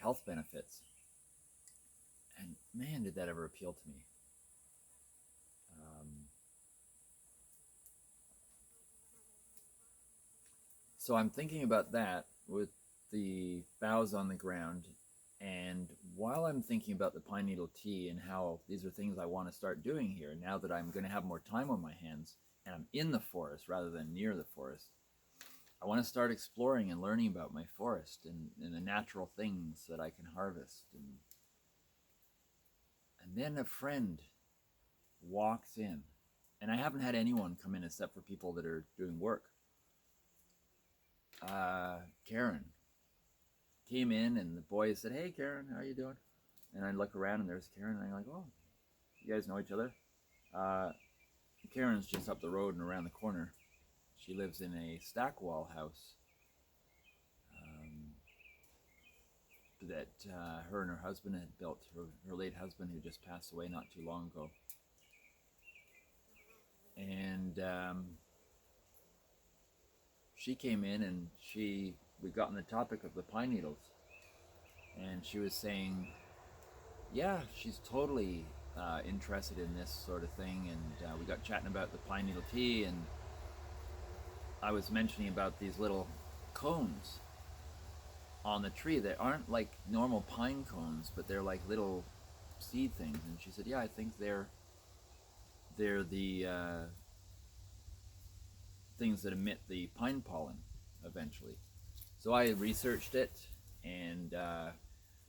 health benefits. And man, did that ever appeal to me. Um, so I'm thinking about that with the boughs on the ground. And while I'm thinking about the pine needle tea and how these are things I want to start doing here, now that I'm going to have more time on my hands and I'm in the forest rather than near the forest, I want to start exploring and learning about my forest and the natural things that I can harvest. And then a friend walks in, and I haven't had anyone come in except for people that are doing work. Karen came in, and the boys said, "Hey, Karen, how are you doing?" And I look around, and there's Karen, and I'm like, "Oh, you guys know each other?" Uh, Karen's just up the road and around the corner. She lives in a stack wall house um, that her and her husband had built. Her late husband, who just passed away not too long ago. And she came in, and we got on the topic of the pine needles, and she was saying, yeah, she's totally interested in this sort of thing. And we got chatting about the pine needle tea, and I was mentioning about these little cones on the tree that aren't like normal pine cones, but they're like little seed things. And she said, yeah, I think they're the things that emit the pine pollen eventually. So I researched it, and I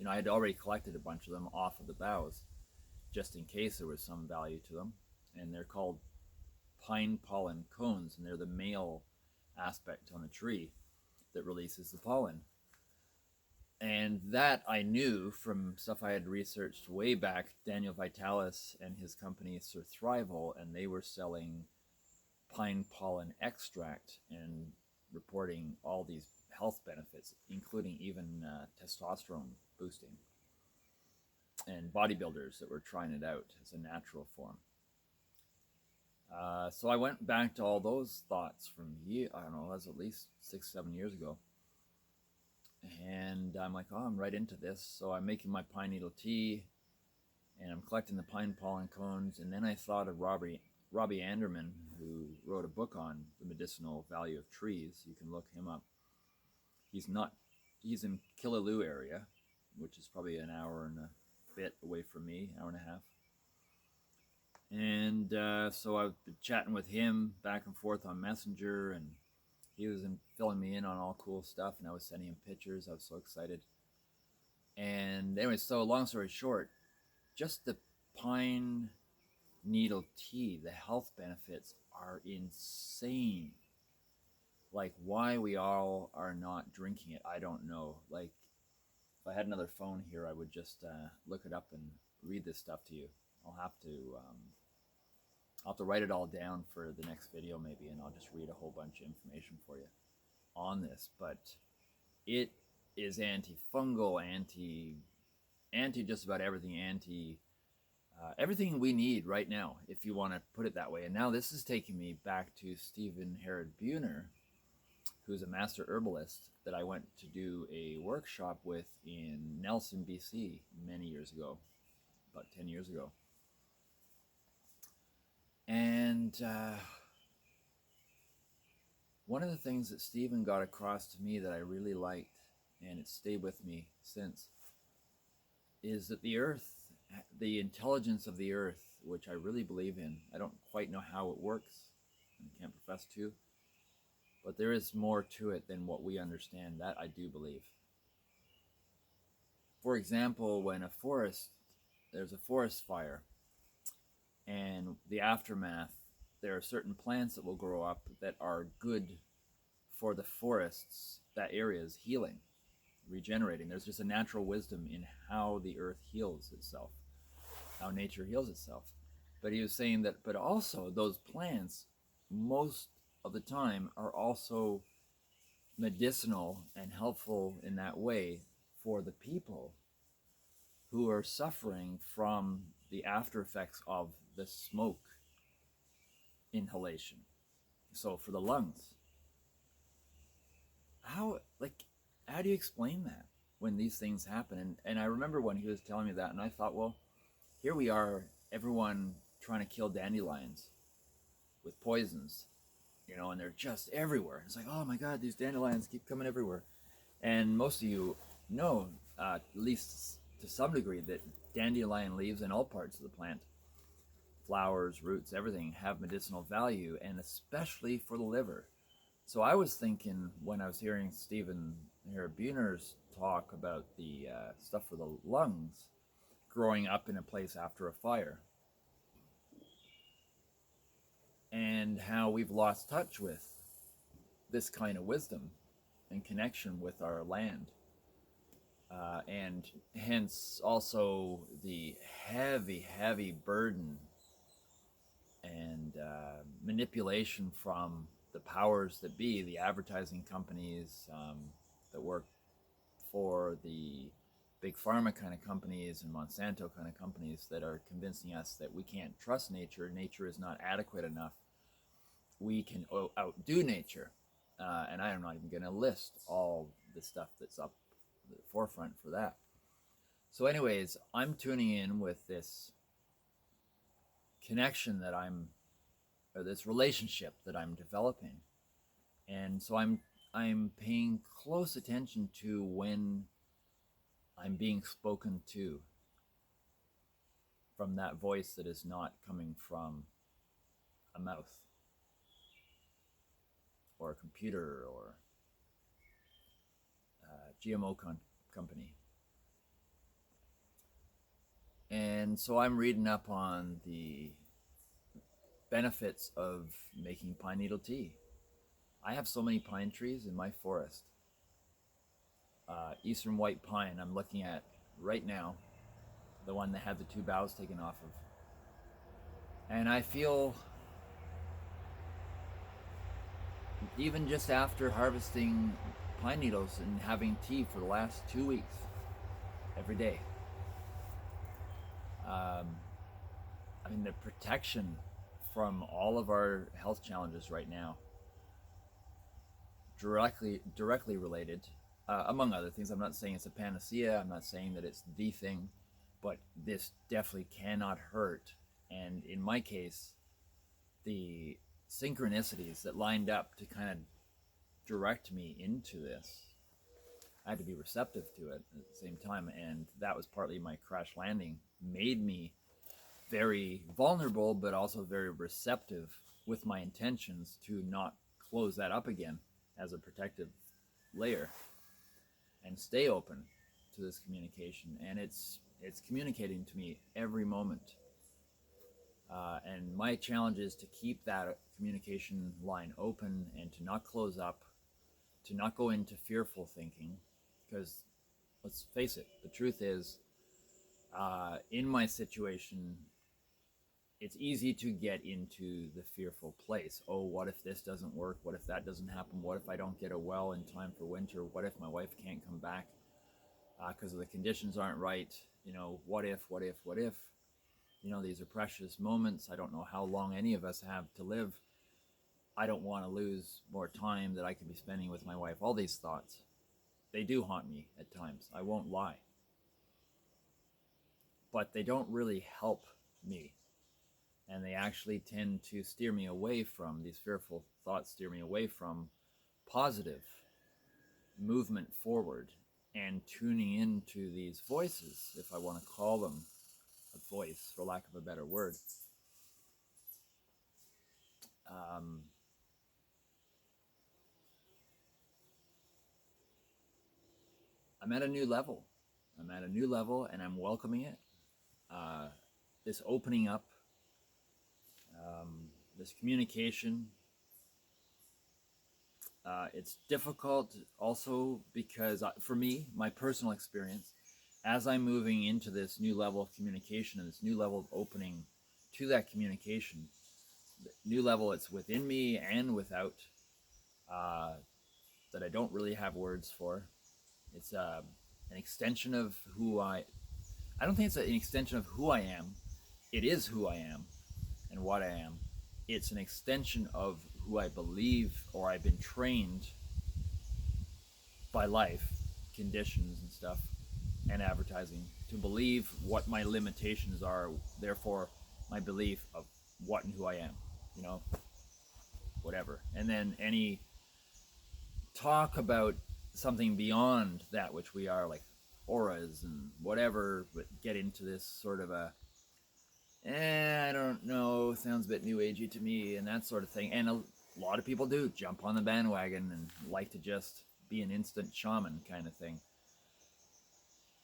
had already collected a bunch of them off of the boughs, just in case there was some value to them. And they're called pine pollen cones, and they're the male aspect on the tree that releases the pollen. And that I knew from stuff I had researched way back. Daniel Vitalis and his company Surthrival, and they were selling pine pollen extract and reporting all these health benefits, including even testosterone boosting, and bodybuilders that were trying it out as a natural form. So I went back to all those thoughts from I don't know, that was at least 6-7 years ago. And I'm like, oh, I'm right into this. So I'm making my pine needle tea, and I'm collecting the pine pollen cones. And then I thought of Robbie Anderman, who wrote a book on the medicinal value of trees. You can look him up. He's in Killaloe area, which is probably an hour and a bit away from me, hour and a half. And so I've been chatting with him back and forth on Messenger, and he was filling me in on all cool stuff, and I was sending him pictures. I was so excited. And anyway, so long story short, just the pine needle tea, the health benefits are insane. Like, why we all are not drinking it, I don't know. Like, if I had another phone here, I would just look it up and read this stuff to you. I'll have to write it all down for the next video maybe, and I'll just read a whole bunch of information for you on this. But it is antifungal, anti just about everything, everything we need right now, if you want to put it that way. And now this is taking me back to Stephen Herod Buhner, who's a master herbalist that I went to do a workshop with in Nelson, BC many years ago, about 10 years ago. And one of the things that Stephen got across to me that I really liked, and it's stayed with me since, is that the earth, the intelligence of the earth, which I really believe in, I don't quite know how it works, and can't profess to, but there is more to it than what we understand. That I do believe. For example, when there's a forest fire, and the aftermath, there are certain plants that will grow up that are good for the forests. That area is healing, regenerating. There's just a natural wisdom in how the earth heals itself, how nature heals itself. But he was saying that, but also those plants, most of the time, are also medicinal and helpful in that way for the people who are suffering from the after effects of the smoke inhalation. So for the lungs, how do you explain that? when these things happen. And I remember when he was telling me that, and I thought, well, here we are, everyone trying to kill dandelions with poisons, and they're just everywhere. It's like, oh my God, these dandelions keep coming everywhere. And most of you know, at least to some degree, that dandelion leaves and all parts of the plant, flowers, roots, everything, have medicinal value, and especially for the liver. So I was thinking, when I was hearing Stephen Buhner's talk about the stuff for the lungs, growing up in a place after a fire, and how we've lost touch with this kind of wisdom and connection with our land. And hence also the heavy burden and manipulation from the powers that be, the advertising companies that work for the big pharma kind of companies and Monsanto kind of companies, that are convincing us that we can't trust nature. Nature is not adequate enough. We can outdo nature. And I am not even going to list all the stuff that's up the forefront for that. So anyways, I'm tuning in with this connection that or this relationship that I'm developing. And so I'm paying close attention to when I'm being spoken to from that voice that is not coming from a mouth or a computer or a GMO company. And so I'm reading up on the benefits of making pine needle tea. I have so many pine trees in my forest. Eastern white pine I'm looking at right now, the one that had the 2 boughs taken off of. And I feel, even just after harvesting pine needles and having tea for the last 2 weeks, every day, I mean, the protection from all of our health challenges right now, directly related, among other things. I'm not saying it's a panacea. I'm not saying that it's the thing, but this definitely cannot hurt. And in my case, the synchronicities that lined up to kind of direct me into this, I had to be receptive to it at the same time. And that was partly my crash landing, made me very vulnerable, but also very receptive with my intentions to not close that up again as a protective layer, and stay open to this communication. And it's communicating to me every moment. And my challenge is to keep that communication line open and to not close up, to not go into fearful thinking, because let's face it, the truth is, in my situation, it's easy to get into the fearful place. Oh, what if this doesn't work? What if that doesn't happen? What if I don't get a well in time for winter? What if my wife can't come back because the conditions aren't right? What if? These are precious moments. I don't know how long any of us have to live. I don't want to lose more time that I could be spending with my wife. All these thoughts, they do haunt me at times. I won't lie. But they don't really help me. And they actually tend to steer me away from these fearful thoughts, steer me away from positive movement forward and tuning into these voices, if I want to call them a voice, for lack of a better word. I'm at a new level. And I'm welcoming it. This opening up, this communication. It's difficult also because, for me, my personal experience, as I'm moving into this new level of communication and this new level of opening to that communication, the new level it's within me and without, that I don't really have words for. It's an extension of who I don't think it's an extension of who I am. It is who I am and what I am. It's an extension of who I believe, or I've been trained by life, conditions and stuff and advertising to believe what my limitations are, therefore my belief of what and who I am, you know, whatever. And then any talk about something beyond that which we are, like auras and whatever, but get into this sort of a I don't know, sounds a bit new agey to me, and that sort of thing. And a lot of people do jump on the bandwagon and like to just be an instant shaman kind of thing.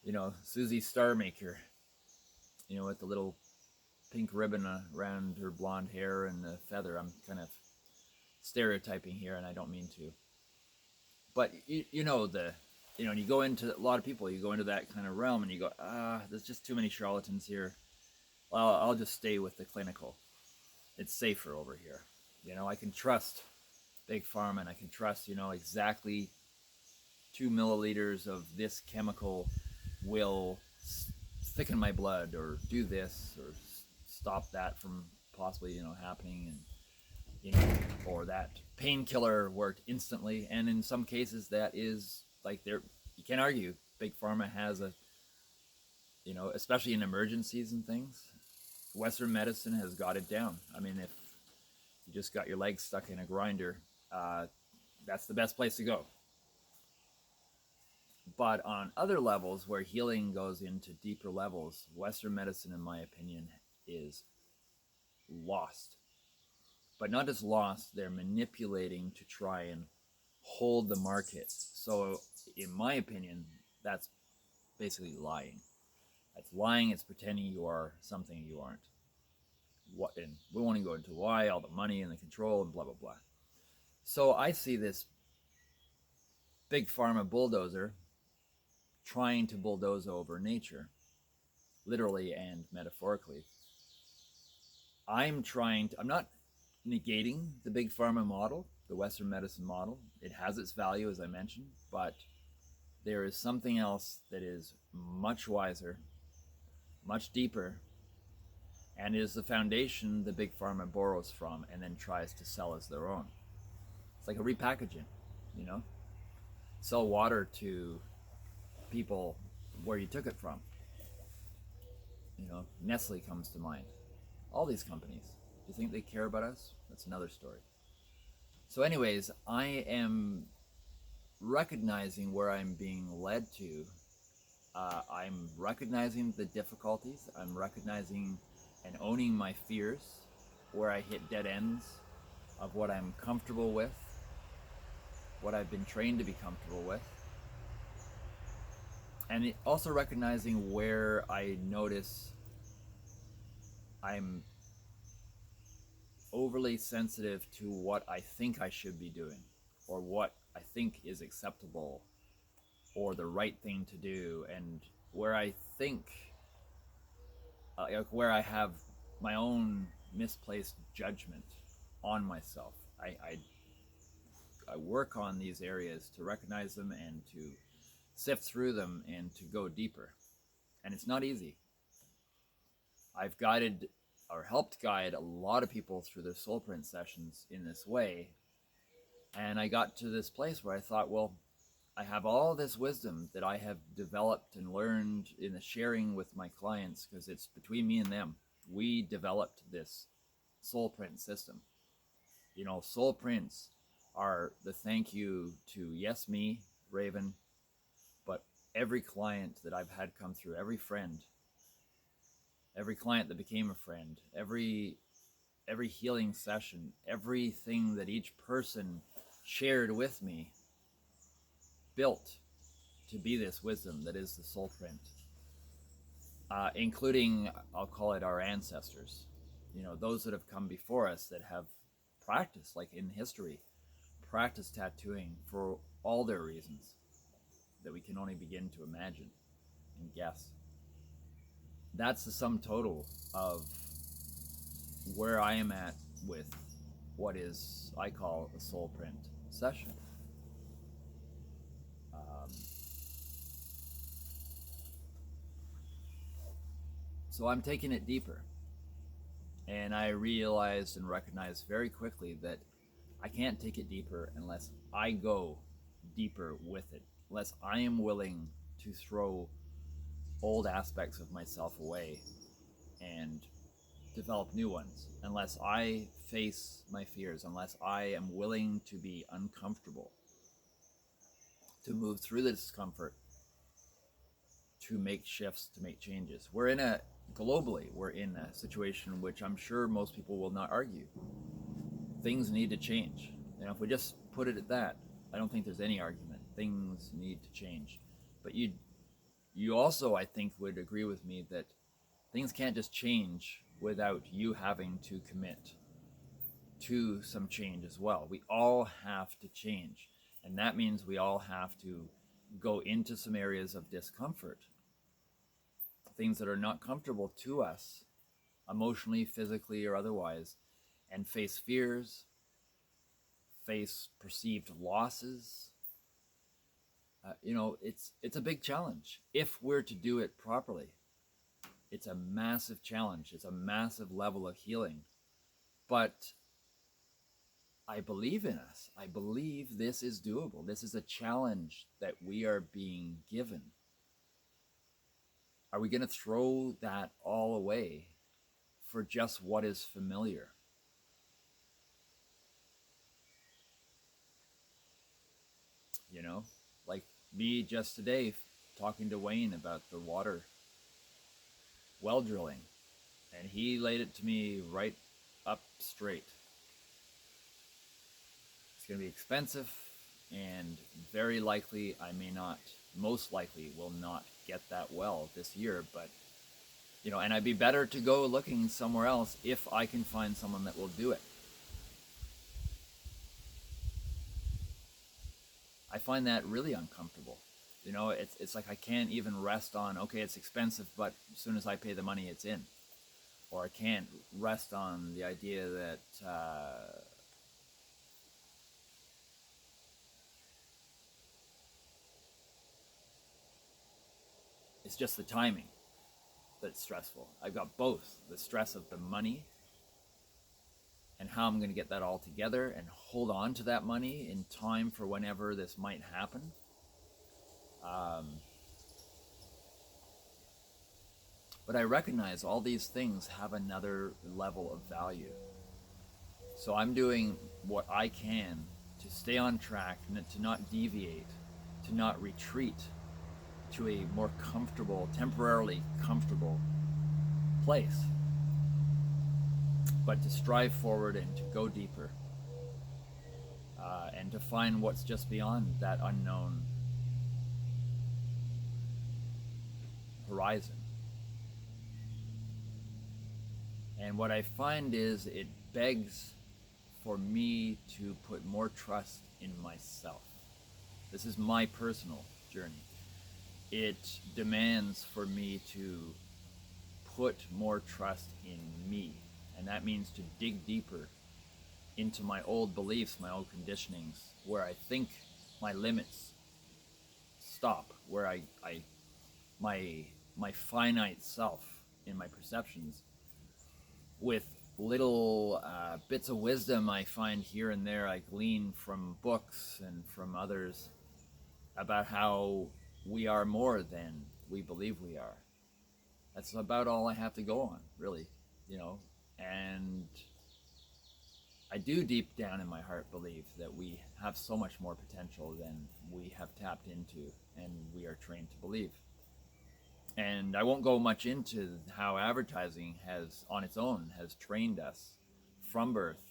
You know, Susie Starmaker, you know, with the little pink ribbon around her blonde hair and the feather. I'm kind of stereotyping here, and I don't mean to. But you know, and you go into a lot of people, you go into that kind of realm, and you go, there's just too many charlatans here. Well, I'll just stay with the clinical. It's safer over here. You know, I can trust Big Pharma, and I can trust, you know, exactly 2 milliliters of this chemical will thicken my blood or do this or stop that from possibly, you know, happening, and, you know, or that painkiller worked instantly. And in some cases that is like, you can't argue Big Pharma has a, you know, especially in emergencies and things, Western medicine has got it down. I mean, if you just got your legs stuck in a grinder, that's the best place to go. But on other levels where healing goes into deeper levels, Western medicine, in my opinion, is lost. But not just lost, they're manipulating to try and hold the market. So in my opinion, that's basically lying. That's lying. It's pretending you are something you aren't. What? And we won't even go into why, all the money and the control and blah, blah, blah. So I see this Big Pharma bulldozer trying to bulldoze over nature, literally and metaphorically. I'm not negating the Big Pharma model, the Western medicine model. It has its value, as I mentioned, but there is something else that is much wiser, much deeper, and is the foundation the Big Pharma borrows from and then tries to sell as their own. It's like a repackaging, you know? Sell water to people where you took it from. You know, Nestle comes to mind. All these companies. Do you think they care about us? That's another story. So anyways, I am recognizing where I'm being led to. I'm recognizing the difficulties. I'm recognizing and owning my fears, where I hit dead ends of what I'm comfortable with, what I've been trained to be comfortable with. And also recognizing where I notice I'm overly sensitive to what I think I should be doing, or what I think is acceptable, or the right thing to do, and where I think, where I have my own misplaced judgment on myself. I work on these areas to recognize them and to sift through them and to go deeper. And it's not easy. I've guided or helped guide a lot of people through their soul print sessions in this way. And I got to this place where I thought, well, I have all this wisdom that I have developed and learned in the sharing with my clients, because it's between me and them. We developed this soul print system. You know, soul prints are the thank you to, yes, me, Raven, but every client that I've had come through, every friend, every client that became a friend, every healing session, everything that each person shared with me, built to be this wisdom that is the soul print, including, I'll call it, our ancestors. You know, those that have come before us that have practiced, like in history, practiced tattooing for all their reasons that we can only begin to imagine and guess. That's the sum total of where I am at with what is, I call, a soul print session. So I'm taking it deeper. And I realized and recognized very quickly that I can't take it deeper unless I go deeper with it. unless I am willing to throw old aspects of myself away and develop new ones, unless I face my fears, unless I am willing to be uncomfortable, to move through the discomfort, to make shifts, to make changes. Globally, we're in a situation which I'm sure most people will not argue. Things need to change. If we just put it at that, I don't think there's any argument. Things need to change. But you also, I think, would agree with me that things can't just change without you having to commit to some change as well. We all have to change. And that means we all have to go into some areas of discomfort, things that are not comfortable to us, emotionally, physically, or otherwise, and face fears, face perceived losses. It's a big challenge if we're to do it properly. It's a massive challenge. It's a massive level of healing. But I believe in us. I believe this is doable. This is a challenge that we are being given. Are we going to throw that all away for just what is familiar? Like me just today talking to Wayne about the water well drilling, and he laid it to me right up straight. It's going to be expensive, and very likely most likely will not get that well this year, but and I'd be better to go looking somewhere else if I can find someone that will do it. I find that really uncomfortable. It's like I can't even rest on, okay, it's expensive, but as soon as I pay the money, it's in. Or I can't rest on the idea that it's just the timing that's stressful. I've got both the stress of the money and how I'm going to get that all together and hold on to that money in time for whenever this might happen. But I recognize all these things have another level of value. So I'm doing what I can to stay on track, to not deviate, to not retreat to a more comfortable, temporarily comfortable place, but to strive forward and to go deeper, and to find what's just beyond that unknown horizon. And what I find is it begs for me to put more trust in myself. This is my personal journey. It demands for me to put more trust in me. And that means to dig deeper into my old beliefs, my old conditionings, where I think my limits stop, where my finite self in my perceptions, with little bits of wisdom I find here and there, I glean from books and from others about how we are more than we believe we are. That's about all I have to go on, really, and I do deep down in my heart believe that we have so much more potential than we have tapped into and we are trained to believe. And I won't go much into how advertising on its own, has trained us from birth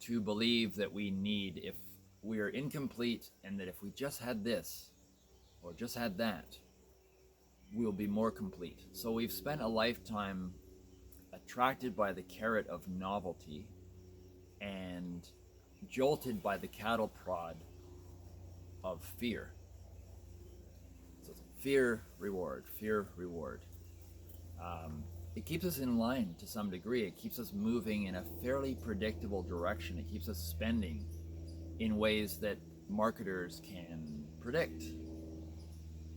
to believe that if we are incomplete, and that if we just had this or just had that, we'll be more complete. So we've spent a lifetime attracted by the carrot of novelty and jolted by the cattle prod of fear. So it's fear, reward, fear, reward. It keeps us in line to some degree. It keeps us moving in a fairly predictable direction. It keeps us spending in ways that marketers can predict.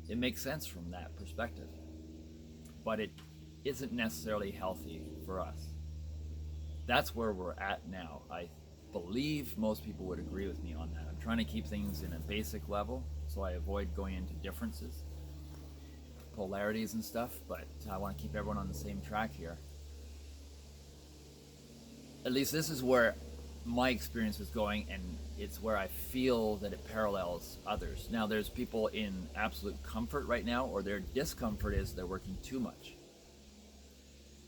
It makes sense from that perspective, but it isn't necessarily healthy for us. That's where we're at now. I believe most people would agree with me on that. I'm trying to keep things in a basic level, so I avoid going into differences, polarities and stuff, but I want to keep everyone on the same track here. At least this is where my experience is going, and it's where I feel that it parallels others. Now, there's people in absolute comfort right now, or their discomfort is they're working too much.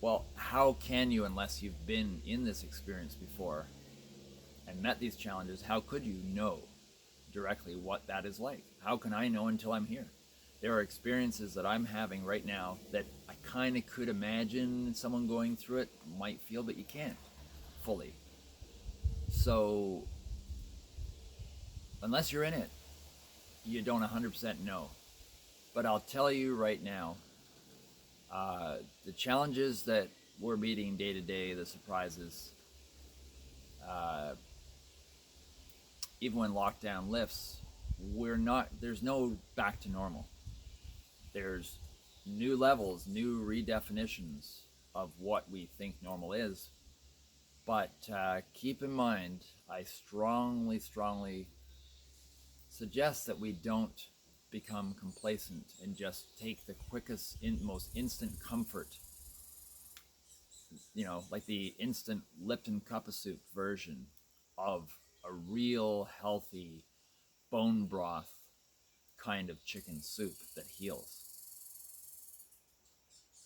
Well, how can you, unless you've been in this experience before and met these challenges, how could you know directly what that is like? How can I know until I'm here? There are experiences that I'm having right now that I kind of could imagine someone going through it might feel, but you can't fully. So unless you're in it, you don't 100% know. But I'll tell you right now, the challenges that we're meeting day to day, the surprises, even when lockdown lifts, there's no back to normal. There's new levels, new redefinitions of what we think normal is. But keep in mind, I strongly suggest that we don't become complacent and just take the quickest, most instant comfort, like the instant Lipton cup of soup version of a real healthy bone broth kind of chicken soup that heals.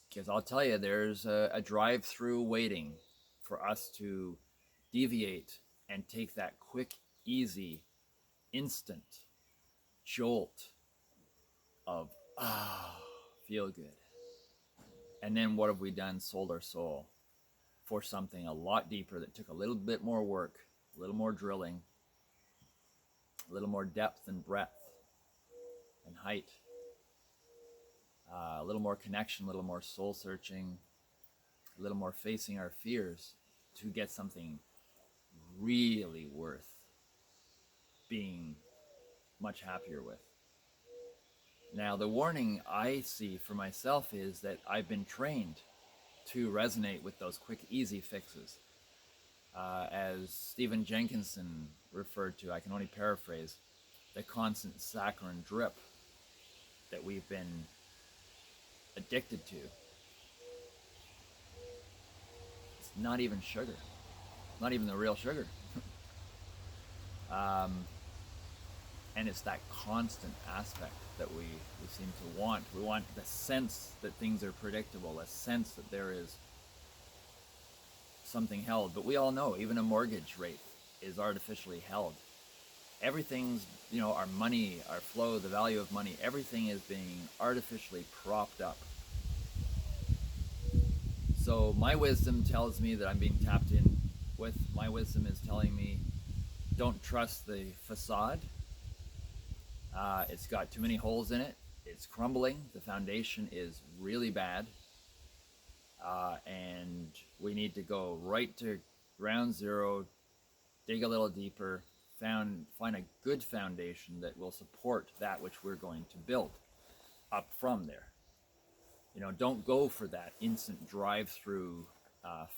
Because I'll tell you, there's a drive-through waiting for us to deviate and take that quick, easy, instant jolt of feel good. And then what have we done? Sold our soul for something a lot deeper that took a little bit more work, a little more drilling, a little more depth and breadth and height, a little more connection, a little more soul searching, a little more facing our fears to get something really worth being much happier with. Now, the warning I see for myself is that I've been trained to resonate with those quick, easy fixes. As Stephen Jenkinson referred to, I can only paraphrase, the constant saccharine drip that we've been addicted to. It's not even sugar, not even the real sugar. And it's that constant aspect that we seem to want. We want the sense that things are predictable, a sense that there is something held. But we all know even a mortgage rate is artificially held. Everything's, our money, our flow, the value of money, everything is being artificially propped up. So my wisdom tells me that I'm being tapped in with. My wisdom is telling me, don't trust the facade. It's got too many holes in it. It's crumbling. The foundation is really bad. And we need to go right to ground zero, dig a little deeper, find a good foundation that will support that which we're going to build up from there. Don't go for that instant drive-through,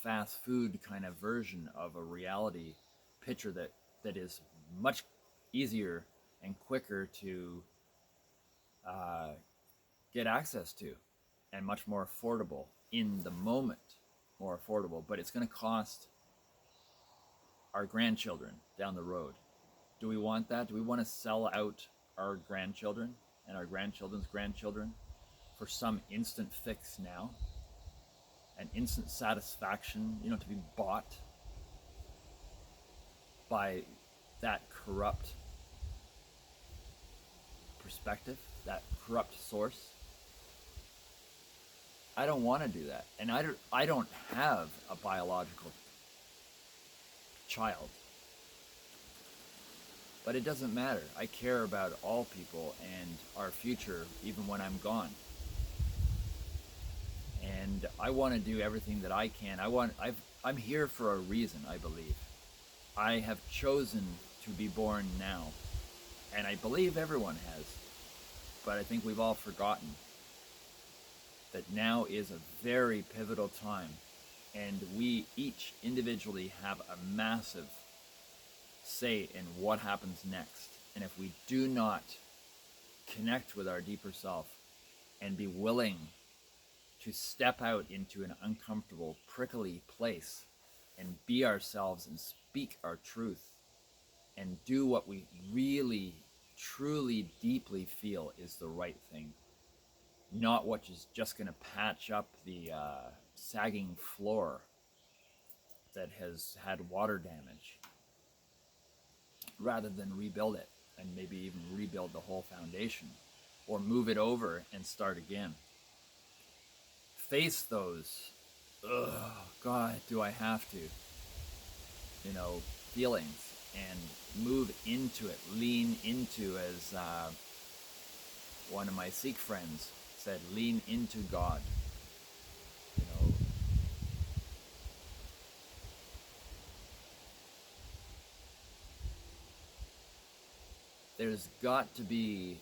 fast food kind of version of a reality picture that is much easier and quicker to get access to, and much more affordable in the moment, more affordable. But it's going to cost our grandchildren down the road. Do we want that? Do we want to sell out our grandchildren and our grandchildren's grandchildren for some instant fix now? An instant satisfaction, to be bought by that corrupt perspective, that corrupt source? I don't want to do that. And I don't have a biological child. But it doesn't matter. I care about all people and our future, even when I'm gone. And I want to do everything that I can. I'm here for a reason, I believe. I have chosen to be born now. And I believe everyone has. But I think we've all forgotten that now is a very pivotal time. And we each individually have a massive say in what happens next. And if we do not connect with our deeper self and be willing to step out into an uncomfortable, prickly place and be ourselves and speak our truth and do what we really, truly, deeply feel is the right thing, not what is just going to patch up the sagging floor that has had water damage, rather than rebuild it and maybe even rebuild the whole foundation or move it over and start again. Face those, God, do I have to, feelings, and move into it, lean into, as one of my Sikh friends said, lean into God. There's got to be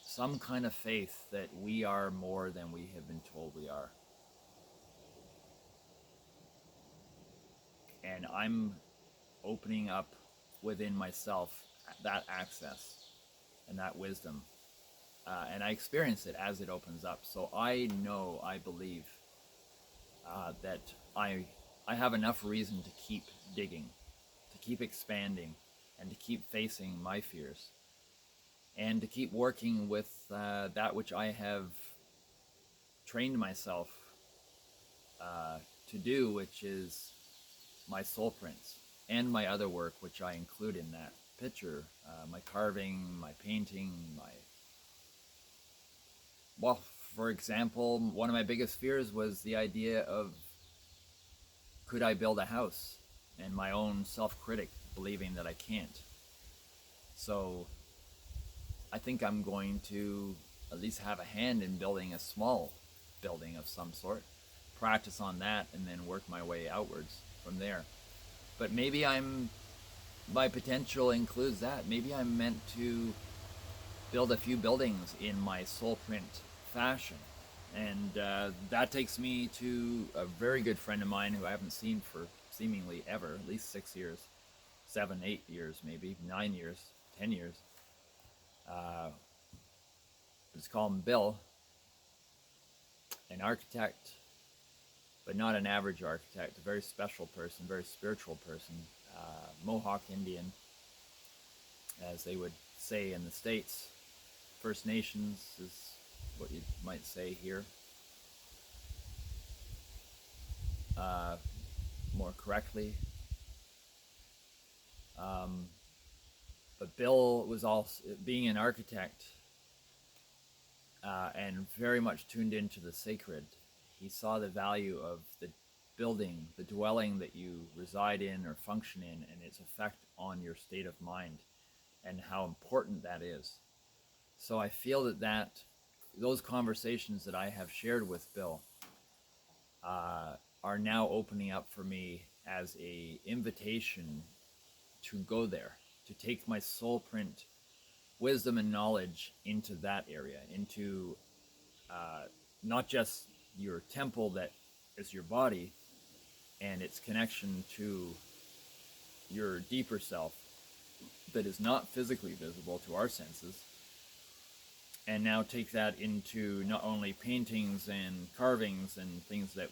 some kind of faith that we are more than we have been told we are. And I'm opening up within myself that access and that wisdom. And I experience it as it opens up. So I know, I believe that I have enough reason to keep digging, to keep expanding, and to keep facing my fears, and to keep working with that which I have trained myself to do, which is my soul prints and my other work, which I include in that picture, my carving, my painting, well, for example, one of my biggest fears was the idea of, could I build a house? And my own self-critic believing that I can't. So I think I'm going to at least have a hand in building a small building of some sort, practice on that, and then work my way outwards from there. But maybe my potential includes that. Maybe I'm meant to build a few buildings in my soul print fashion. And that takes me to a very good friend of mine who I haven't seen for seemingly ever, at least 6 years, 7, 8 years, maybe 9 years, 10 years. Let's call him Bill, an architect, but not an average architect, a very special person, very spiritual person, Mohawk Indian, as they would say in the States. First Nations is what you might say here, more correctly. But Bill was also, being an architect and very much tuned into the sacred, he saw the value of the building, the dwelling that you reside in or function in, and its effect on your state of mind, and how important that is. So I feel that those conversations that I have shared with Bill are now opening up for me as a invitation to go there, to take my soul print wisdom and knowledge into that area, into not just your temple that is your body and its connection to your deeper self that is not physically visible to our senses, and now take that into not only paintings and carvings and things that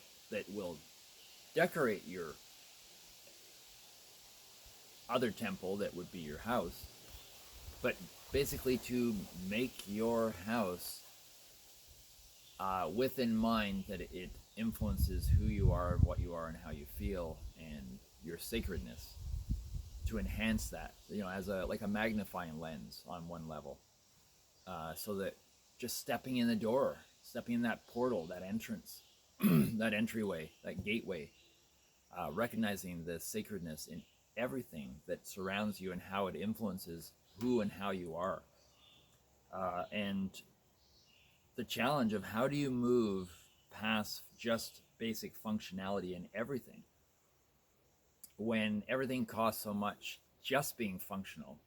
will decorate your other temple that would be your house, but basically to make your house with in mind that it influences who you are and what you are and how you feel and your sacredness, to enhance that, as like a magnifying lens on one level, so that just stepping in the door, stepping in that portal, that entrance, that entryway, that gateway, recognizing the sacredness in everything that surrounds you and how it influences who and how you are. And the challenge of, how do you move past just basic functionality in everything when everything costs so much just being functional,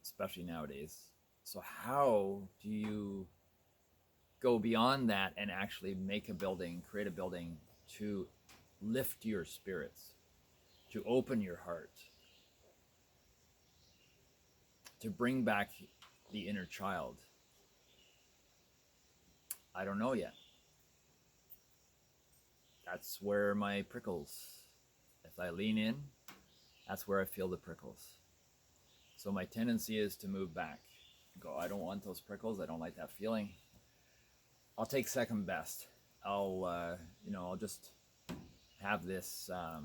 especially nowadays? So how do you go beyond that and actually make a building, create a building to lift your spirits, to open your heart, to bring back the inner child? I don't know yet. That's where my prickles, if I lean in, that's where I feel the prickles. So my tendency is to move back. Go, I don't want those prickles. I don't like that feeling. I'll take second best. I'll just have this, I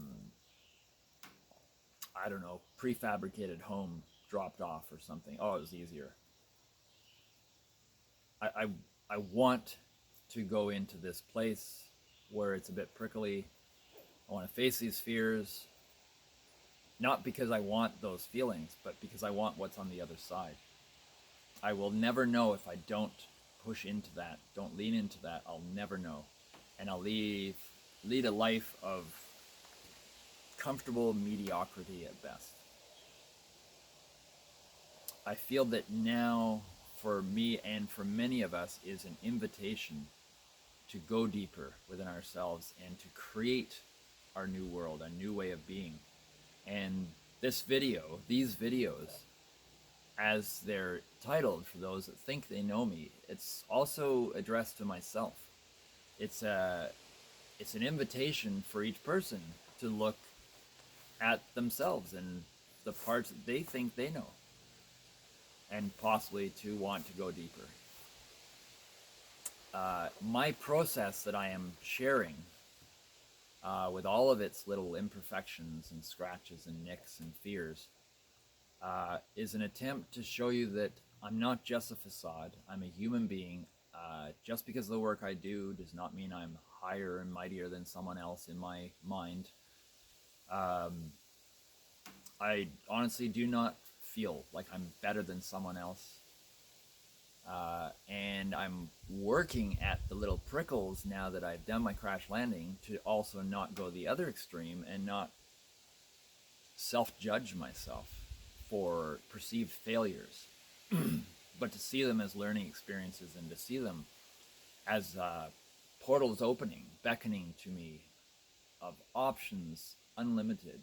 don't know, prefabricated home dropped off or something. Oh, it was easier. I want to go into this place where it's a bit prickly. I want to face these fears, not because I want those feelings, but because I want what's on the other side. I will never know if I don't push into that, don't lean into that. I'll never know. And I'll lead a life of comfortable mediocrity at best. I feel that now, for me and for many of us, is an invitation to go deeper within ourselves and to create our new world, a new way of being. And these videos, as they're titled for those that think they know me, it's also addressed to myself. It's an invitation for each person to look at themselves and the parts that they think they know, and possibly to want to go deeper. My process that I am sharing, with all of its little imperfections and scratches and nicks and fears, is an attempt to show you that I'm not just a facade. I'm a human being. Just because of the work I do does not mean I'm higher and mightier than someone else in my mind. I honestly do not feel like I'm better than someone else. And I'm working at the little prickles now that I've done my crash landing to also not go the other extreme and not self-judge myself for perceived failures, but to see them as learning experiences and to see them as portals opening, beckoning to me of options unlimited,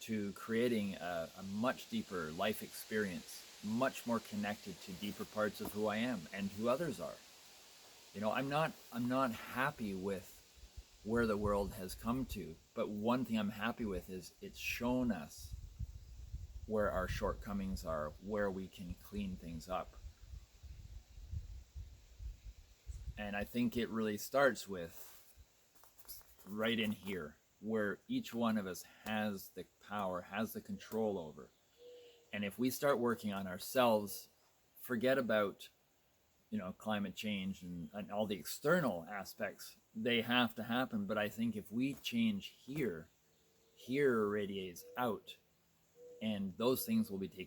to creating a much deeper life experience, much more connected to deeper parts of who I am and who others are. You know, I'm not happy with where the world has come to, but one thing I'm happy with is it's shown us where our shortcomings are, where we can clean things up. And I think it really starts with right in here, where each one of us has the power, has the control over. And if we start working on ourselves, forget about, climate change and all the external aspects. They have to happen. But I think if we change here radiates out, and those things will be